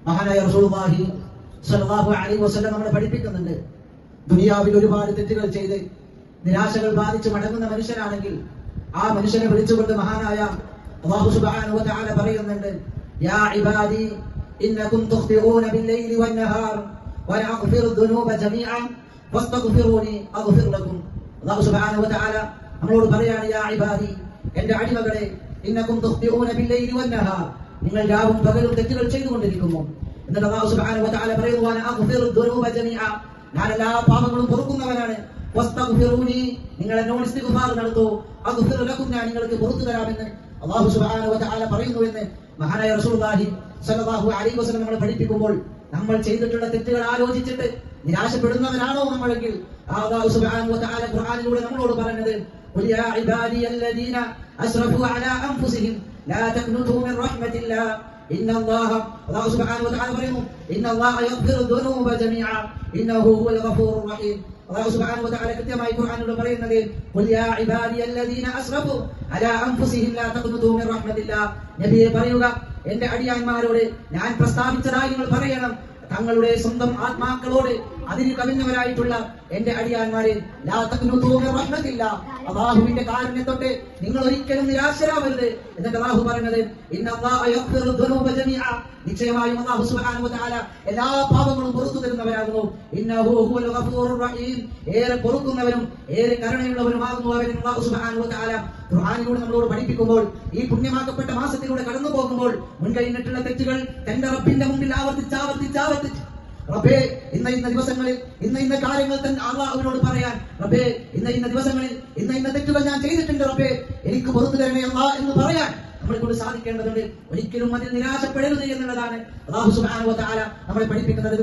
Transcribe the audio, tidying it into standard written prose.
മഹാനായ റസൂലുള്ളാഹി സ്വല്ലല്ലാഹു അലൈഹി വസല്ലം നമ്മളെ പഠിപ്പിക്കുന്നുണ്ട്, ദുനിയാവിൽ ഒരുപാട് തെറ്റുകൾ ചെയ്ത് നിരാശകൾ ബാധിച്ച് മടങ്ങുന്ന മനുഷ്യനാണെങ്കിൽ ആ മനുഷ്യനെ വിളിച്ചുകൊണ്ട് മഹാനായ അല്ലാഹു സുബ്ഹാനഹു വ തആല പറയുന്നുണ്ട്, യാ ഇബാദി ഇന്നകും തുഖ്തിഊന ബില്ലൈലി വന്നഹാർ വലാ അഗ്ഫിറു ദുനൂബ ജമീഅൻ ഫസ്തഗ്ഫിറൂനി അഗ്ഫിർ ലക്കും. അല്ലാഹു സുബ്ഹാനഹു വ തആല നമ്മളോട് പറയാണ്, യാ ഇബാദി, എന്റെ അടിമകളെ, ഇന്നകും തുഖ്തിഊന ബില്ലൈലി വന്നഹാർ, നിങ്ങൾ രാവും പകലും തെറ്റുകൾ ചെയ്തുകൊണ്ടിരിക്കുന്നു. എന്നിട്ട് അല്ലാഹു സുബ്ഹാനഹു വ തആല പറയുന്നു, വലാ അഗ്ഫിറു ദുനൂബ ജമീഅൻ, ഞാൻ എല്ലാ പാപങ്ങളും പൊറുക്കുന്നവനാണ്. വസ്തഗ്ഫിറൂനി, നിങ്ങൾ എന്നോട് ഇസ്തിഗ്ഫാർ നടത്തൂ. അഗ്ഫിർ ലക്കും, ഞാൻ നിങ്ങൾക്ക് പുറത്തു തരാമെന്ന് അല്ലാഹു സുബ്ഹാനഹു വ തആല പറയുന്നു എന്ന് മഹാനായ റസൂലുള്ളാഹി സ്വല്ലല്ലാഹു അലൈഹി വസല്ലം നമ്മളെ പഠിപ്പിക്കുമ്പോൾ നമ്മൾ ചെയ്തിട്ടുള്ള തെറ്റുകൾ ആലോചിച്ചിട്ട് നിരാശപ്പെടുന്നവരാണോ നമ്മളെങ്കിൽ അല്ലാഹു സുബ്ഹാനഹു വ തആല ഖുർആനിലൂടെ നമ്മളോട് പറഞ്ഞത്, ഖുൽ യാ ഇബാദിയല്ലദീന അസ്റഫു അലാ അൻഫുസിഹിം ലാ തഖ്നതു മിൻ റഹ്മത്തില്ലാഹ് ഇന്നല്ലാഹ, അല്ലാഹു സുബ്ഹാനഹു വ തആല പറയുന്നു, ഇന്നല്ലാഹ യഗ്ഫിറു ദുനൂബ ജമീഅ ഇന്നഹു ഹുവൽ ഗഫൂറുർ റഹീം. അല്ലാഹു സുബ്ഹാനഹു വ തആല കൃത്യമായി ഖുർആനിലൂടെ പറയുന്നത്, ഖുൽ യാ ഇബാദിയല്ലദീന അസ്റഫു അലാ അൻഫുസിഹിം ലാ തഖ്നതു മിൻ റഹ്മത്തില്ലാഹ്, നബിയെ പറയുക, എന്റെ അടിയാന്മാരോട് ഞാൻ പ്രസ്താവിച്ചതായി നിങ്ങൾ പറയണം, തങ്ങളുടെ സ്വന്തം ആത്മാക്കളോട് അതിന് കവിഞ്ഞവരായിട്ടുള്ള എന്റെ അടിയാന്മാരെ, ലാ തഖ്നതു മിൻ റഹ്മത്തില്ലാഹ്, അല്ലാഹുവിന്റെ കാരുണ്യത്തോട്ട് നിങ്ങൾ ഒരിക്കലും നിരാശരാവരുത്. എന്നിട്ട് അല്ലാഹു പറയുന്നത്, ഇന്നല്ലാഹ യഗ്ഫിറു ദുനൂബ ജമീഅ, നിശ്ചയമായും അല്ലാഹു സുബ്ഹാനഹു വ തആല എല്ലാ പാപങ്ങളും പുറത്തു തരുന്നവരാകുന്നു. ഇന്നഹു ഹുവൽ ഗഫൂറുർ റഹീം, ഏറെ പൊറുക്കുന്നവരും ഏറെ കരുണയുള്ളവരുമാകുന്നു അവൻ. അല്ലാഹു സുബ്ഹാനഹു വ തആല ഖുർആനിലൂടെ നമ്മളോട് പഠിപ്പിക്കുമ്പോൾ, ഈ പുണ്യമാക്കപ്പെട്ട മാസത്തിലൂടെ കടന്നു പോകുമ്പോൾ മുൻകഴിഞ്ഞിട്ടുള്ള തെറ്റുകൾ തന്റെ റബ്ബിന്റെ മുമ്പിൽ ആവർത്തിച്ച് റബ്ബേ, ഇന്ന ദിവസങ്ങളിൽ ഇന്ന കാര്യങ്ങൾ തന്നെ അല്ലാഹുവിനോട് പറയാൻ, റബ്ബേ, ഇന്ന ദിവസങ്ങളിൽ ഇന്ന തെറ്റുകൾ ഞാൻ ചെയ്തിട്ടുണ്ട്, റബ്ബേ എനിക്ക് പുറത്തു തരണേ അല്ലാഹ് എന്ന് പറയാൻ നമ്മളെ കൊണ്ട് സാധിക്കേണ്ടതുണ്ട്. ഒരിക്കലും അതിൽ നിരാശപ്പെടരുത് എന്നുള്ളതാണ് അല്ലാഹു സുബ്ഹാനഹു വ തആല നമ്മളെ പഠിപ്പിക്കുന്നത്.